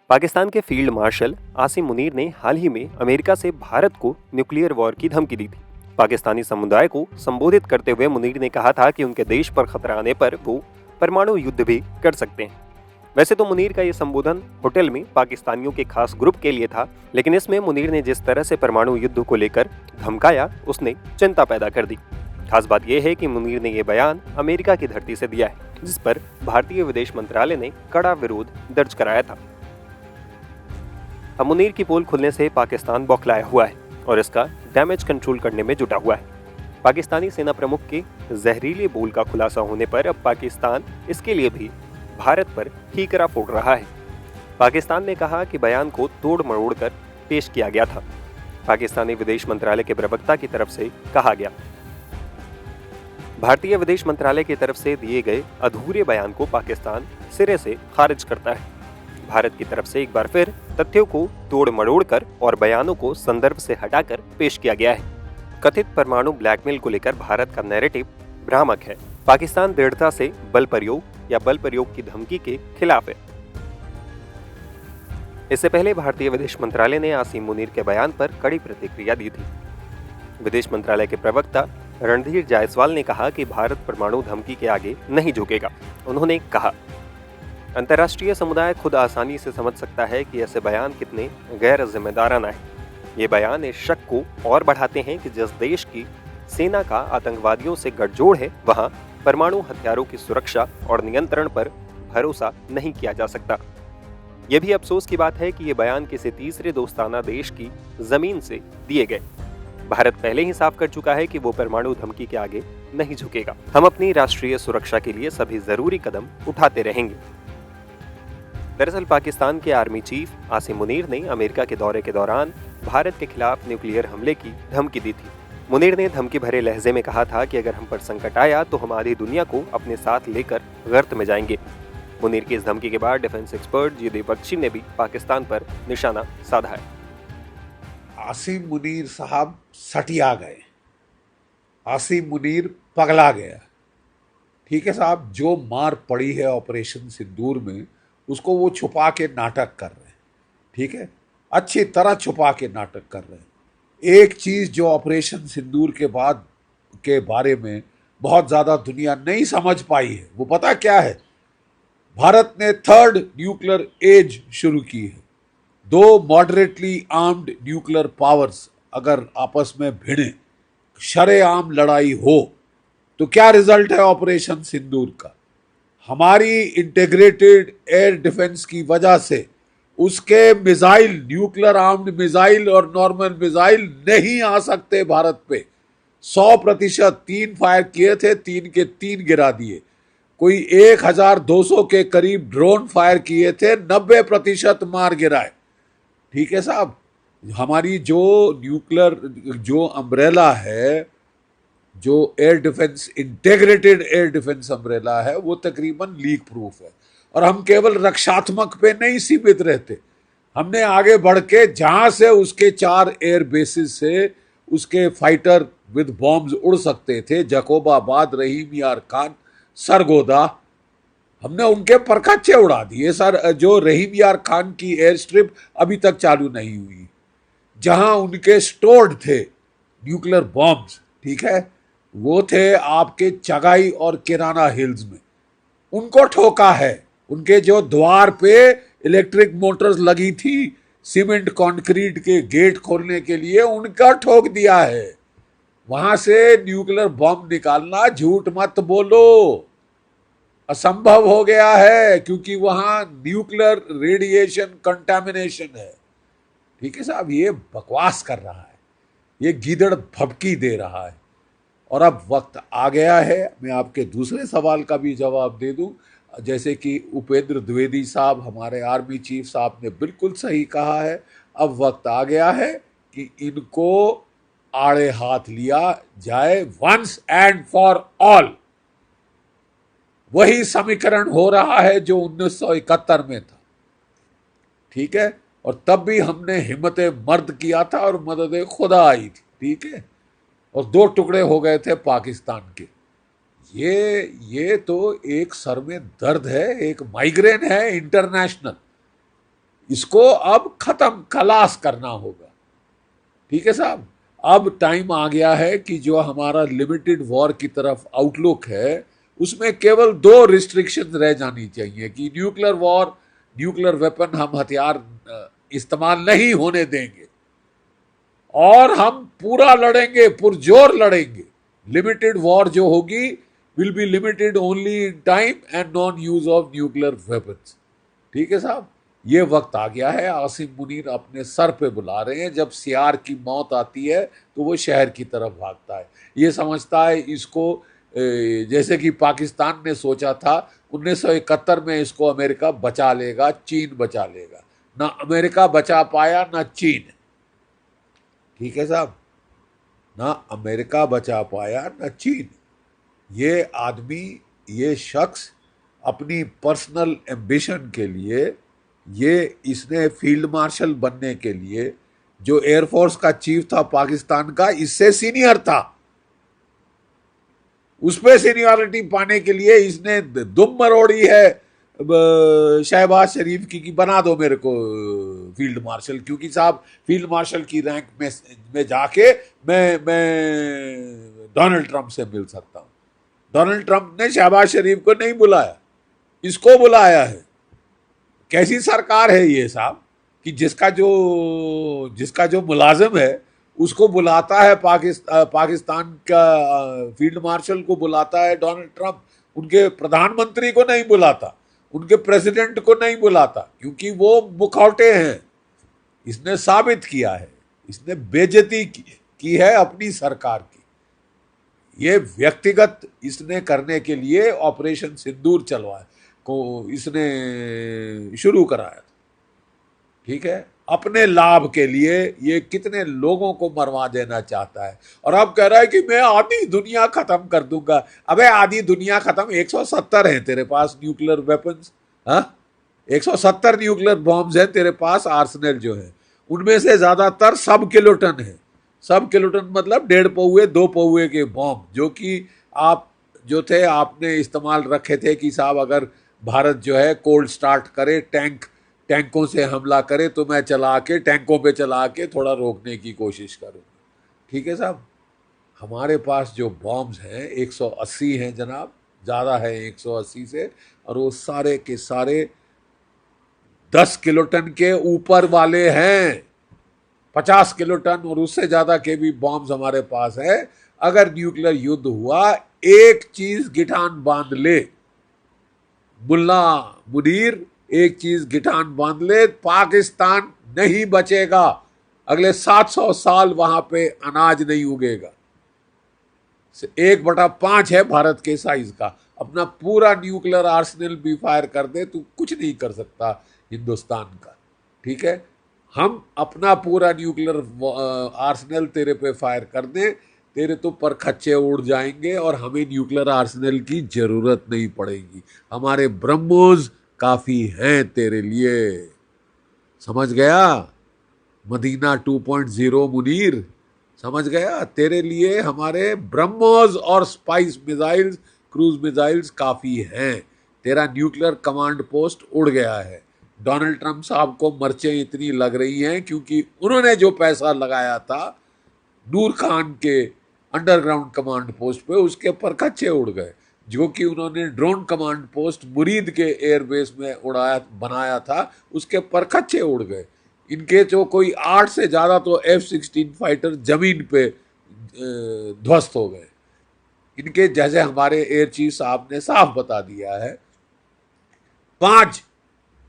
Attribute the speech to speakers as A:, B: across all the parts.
A: पाकिस्तान के field marshal Asim Munir ने हाल ही में अमेरिका से भारत को न्यूक्लियर वॉर की धमकी दी थी। पाकिस्तानी समुदाय को संबोधित करते हुए मुनीर ने कहा था कि उनके देश पर खतरा आने पर वो परमाणु युद्ध भी कर सकते हैं। वैसे तो मुनीर का ये संबोधन होटल में पाकिस्तानियों के खास ग्रुप के लिए था, लेकिन इसमें मुनीर ने जिस तरह से परमाणु युद्ध को लेकर धमकाया, उसने चिंता पैदा कर दी। खास बात यह है कि मुनीर ने यह बयान अमेरिका की धरती से दिया है, जिस पर भारतीय विदेश मंत्रालय ने कड़ा विरोध दर्ज कराया था। अब मुनीर की पोल खुलने से पाकिस्तान बौखलाया हुआ है और इसका डैमेज कंट्रोल करने में जुटा हुआ है। पाकिस्तानी सेना प्रमुख के जहरीले बोल का खुलासा होने पर अब पाकिस्तान इसके लिए भी भारत पर ठीकरा फोड़ रहा है। पाकिस्तान ने कहा कि बयान को तोड़ मरोड़ कर पेश किया गया था। पाकिस्तानी विदेश मंत्रालय के प्रवक्ता की तरफ से कहा गया, भारतीय विदेश मंत्रालय की तरफ से दिए गए अधूरे बयान को पाकिस्तान सिरे से खारिज करता है। भारत की तरफ से एक बार फिर तथ्यों को तोड़ मरोड़ कर और बयानों को संदर्भ से हटाकर पेश किया गया है। कथित परमाणु ब्लैकमेल को लेकर भारत का नैरेटिव भ्रामक है। पाकिस्तान दृढ़ता से बल प्रयोग या बल प्रयोग की धमकी के खिलाफ है। इससे पहले भारतीय विदेश मंत्रालय ने आसिम मुनीर के बयान पर कड़ी प्रतिक्रिया दी थी। विदेश मंत्रालय के प्रवक्ता रणधीर जायसवाल ने कहा कि भारत परमाणु धमकी के आगे नहीं झुकेगा। उन्होंने कहा, अंतर्राष्ट्रीय समुदाय खुद आसानी से समझ सकता है कि ऐसे बयान कितने गैर जिम्मेदाराना है। ये बयान इस शक को और बढ़ाते हैं कि जिस देश की सेना का आतंकवादियों से गठजोड़ है, वहां परमाणु हथियारों की सुरक्षा और नियंत्रण पर भरोसा नहीं किया जा सकता। यह भी अफसोस की बात है कि ये बयान किसी तीसरे दोस्ताना देश की जमीन से दिए गए। भारत पहले ही साफ कर चुका है कि वो परमाणु धमकी के आगे नहीं झुकेगा। हम अपनी राष्ट्रीय सुरक्षा के लिए सभी जरूरी कदम उठाते रहेंगे। दरअसल पाकिस्तान के आर्मी चीफ आसिम मुनीर ने अमेरिका के दौरे के दौरान भारत के खिलाफ न्यूक्लियर हमले की धमकी दी थी। मुनीर ने धमकी भरे लहजे में कहा था कि अगर हम पर संकट आया तो हम आधी दुनिया को अपने साथ लेकर गर्त में जाएंगे। मुनीर की इस धमकी के बाद डिफेंस एक्सपर्ट जयदीप बख्शी ने भी पाकिस्तान पर निशाना साधा है।
B: आसिम मुनीर साहब सटिया गए, आसिम मुनीर पगला गया। ठीक है साहब, जो मार पड़ी है ऑपरेशन सिंदूर में उसको वो छुपा के नाटक कर रहे हैं। ठीक है, अच्छी तरह छुपा के नाटक कर रहे हैं। एक चीज़ जो ऑपरेशन सिंदूर के बाद के बारे में बहुत ज़्यादा दुनिया नहीं समझ पाई है, वो पता क्या है? भारत ने थर्ड न्यूक्लियर एज शुरू की है। दो मॉडरेटली आर्म्ड न्यूक्लियर पावर्स अगर आपस में भिड़े, शरेआम लड़ाई हो, तो क्या रिजल्ट है ऑपरेशन सिंदूर का? हमारी इंटीग्रेटेड एयर डिफेंस की वजह से उसके मिसाइल, न्यूक्लियर आर्म्ड मिसाइल और नॉर्मल मिसाइल नहीं आ सकते भारत पे। 100% 3 फायर किए थे, 3 के 3 गिरा दिए। कोई 1200 के करीब ड्रोन फायर किए थे, 90% मार गिराए। ठीक है साहब, हमारी जो न्यूक्लियर जो अम्ब्रेला है, जो air defence, integrated air defence umbrella है, वो तकरीबन लीक प्रूफ है। और हम केवल रक्षात्मक पे नहीं सीमित रहते, हमने आगे बढ़ के जहां से उसके 4 एयर बेसिस से उसके फाइटर विद बॉम्ब्स उड़ सकते थे, जकोबाबाद, रहीम यार खान, सरगोदा, हमने उनके परखच्चे उड़ा दिए सर। जो रहीम यार खान की एयर स्ट्रिप अभी तक चालू नहीं हुई, जहां उनके स्टोर्ड थे न्यूक्लियर बॉम्ब्स, ठीक है, वो थे आपके चगाई और किराना हिल्स में, उनको ठोका है। उनके जो द्वार पे इलेक्ट्रिक मोटर्स लगी थी सीमेंट कंक्रीट के गेट खोलने के लिए, उनका ठोक दिया है। वहां से न्यूक्लियर बॉम्ब निकालना, झूठ मत बोलो, असंभव हो गया है, क्योंकि वहां न्यूक्लियर रेडिएशन कंटामिनेशन है। ठीक है साहब, ये बकवास कर रहा है, ये गीदड़ भभकी दे रहा है। और अब वक्त आ गया है, मैं आपके दूसरे सवाल का भी जवाब दे दूं। जैसे कि उपेंद्र द्विवेदी साहब, हमारे आर्मी चीफ साहब ने बिल्कुल सही कहा है, अब वक्त आ गया है कि इनको आड़े हाथ लिया जाए, वंस एंड फॉर ऑल। वही समीकरण हो रहा है जो 1971 में था। ठीक है, और तब भी हमने हिम्मत मर्द किया था और मदद खुदा आई थी। ठीक है, और 2 टुकड़े हो गए थे पाकिस्तान के। ये तो एक सर में दर्द है, एक माइग्रेन है इंटरनेशनल। इसको अब खत्म खलास करना होगा। ठीक है साहब, अब टाइम आ गया है कि जो हमारा लिमिटेड वॉर की तरफ आउटलुक है उसमें केवल दो रिस्ट्रिक्शंस रह जानी चाहिए कि न्यूक्लियर वॉर, न्यूक्लियर वेपन, हम हथियार इस्तेमाल नहीं होने देंगे और हम पूरा लड़ेंगे, पुरजोर लड़ेंगे। लिमिटेड वॉर जो होगी will be limited only in time and non use of nuclear weapons. ठीक है साहब, ये वक्त आ गया है। आसिम मुनीर अपने सर पे बुला रहे हैं। जब सियार की मौत आती है तो वो शहर की तरफ भागता है। ये समझता है इसको जैसे कि पाकिस्तान ने सोचा था 1971 में इसको अमेरिका बचा लेगा, चीन बचा लेगा। ना अमेरिका बचा पाया ना चीन। ठीक है साहब, ना अमेरिका बचा पाया ना चीन। ये आदमी, ये शख्स अपनी पर्सनल एम्बिशन के लिए, ये इसने फील्ड मार्शल बनने के लिए, जो एयरफोर्स का चीफ था पाकिस्तान का, इससे सीनियर था, उस पर सीनियरिटी पाने के लिए इसने दुम मरोड़ी है शहबाज शरीफ की कि बना दो मेरे को फील्ड मार्शल, क्योंकि साहब फील्ड मार्शल की रैंक में जाके मैं डोनाल्ड ट्रंप से मिल सकता हूं। डोनाल्ड ट्रंप ने शहबाज शरीफ को नहीं बुलाया, इसको बुलाया है। कैसी सरकार है ये साहब कि जिसका जो मुलाजिम है उसको बुलाता है पाकिस्तान का फील्ड मार्शल को बुलाता है डोनाल्ड ट्रंप, उनके प्रधानमंत्री को नहीं बुलाता, उनके प्रेसिडेंट को नहीं बुलाता, क्योंकि वो मुखौटे हैं। इसने साबित किया है, इसने बेइज्जती की है अपनी सरकार की। ये व्यक्तिगत इसने करने के लिए ऑपरेशन सिंदूर चलवाया को इसने शुरू कराया था। ठीक है, अपने लाभ के लिए ये कितने लोगों को मरवा देना चाहता है। और अब कह रहा है कि मैं आधी दुनिया खत्म कर दूंगा। अबे आधी दुनिया खत्म, 170 हैं तेरे पास न्यूक्लियर वेपन्स। हाँ, 170 न्यूक्लियर बॉम्ब्स हैं तेरे पास, आर्सेनल जो है उनमें से ज्यादातर सब किलोटन है। सब किलोटन मतलब 1.5 पौए 2 पौए के बॉम्ब, जो कि आप जो थे आपने इस्तेमाल रखे थे कि साहब अगर भारत जो है कोल्ड स्टार्ट करे, टैंकों से हमला करे तो मैं टैंकों पे चला के थोड़ा रोकने की कोशिश करूँ। ठीक है साहब, हमारे पास जो बॉम्ब्स हैं 180 हैं जनाब, ज़्यादा है 180 से, और वो सारे के सारे 10 किलोटन के ऊपर वाले हैं। 50 किलोटन और उससे ज़्यादा के भी बॉम्ब्स हमारे पास है। अगर न्यूक्लियर युद्ध हुआ, एक चीज गिठान बांध ले मुल्ला मुनीर, एक चीज गिठान बांध ले, पाकिस्तान नहीं बचेगा। अगले 700 साल वहां पे अनाज नहीं उगेगा। 1/5 है भारत के साइज का। अपना पूरा न्यूक्लियर आर्सेनल भी फायर कर दे तो कुछ नहीं कर सकता हिंदुस्तान का। ठीक है, हम अपना पूरा न्यूक्लियर आर्सेनल तेरे पे फायर कर दें, तेरे तो परखच्चे उड़ जाएंगे और हमें न्यूक्लियर आर्सेनल की जरूरत नहीं पड़ेगी। हमारे ब्रह्मोस काफी हैं तेरे लिए। समझ गया? मदीना 2.0 मुनीर, समझ गया? तेरे लिए हमारे ब्रह्मोस और स्पाइस मिसाइल्स, क्रूज मिसाइल्स काफी हैं। तेरा न्यूक्लियर कमांड पोस्ट उड़ गया है। डोनाल्ड ट्रंप साहब को मर्चें इतनी लग रही हैं क्योंकि उन्होंने जो पैसा लगाया था नूर खान के अंडरग्राउंड कमांड पोस्ट पे, उसके परखच्चे उड़ गए। जो कि उन्होंने ड्रोन कमांड पोस्ट मुरीद के एयरबेस में बनाया था, उसके परखच्चे उड़ गए। इनके जो कोई 8 से ज़्यादा तो F-16 फाइटर जमीन पे ध्वस्त हो गए। इनके जैसे हमारे एयर चीफ साहब ने साफ बता दिया है, 5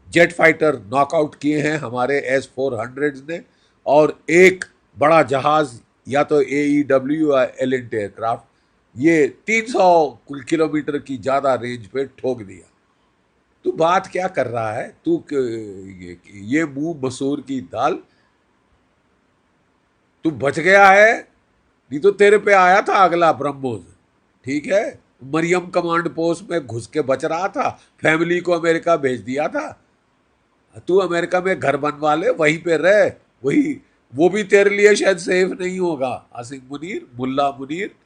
B: जेट फाइटर नॉकआउट किए हैं हमारे S-400 ने, और एक बड़ा जहाज या तो AEW या एलिंट एयरक्राफ्ट, ये 300 किलोमीटर की ज्यादा रेंज पे ठोक दिया। तू बात क्या कर रहा है? तू ये मुंह मसूर की दाल, तू बच गया है, नहीं तो तेरे पे आया था अगला ब्रह्मोस। ठीक है, मरियम कमांड पोस्ट में घुस के बच रहा था, फैमिली को अमेरिका भेज दिया था। तू अमेरिका में घर बनवा ले, वहीं पे रह, वही वो भी तेरे लिए शायद सेफ नहीं होगा। आसिम मुनीर, मुल्ला मुनीर,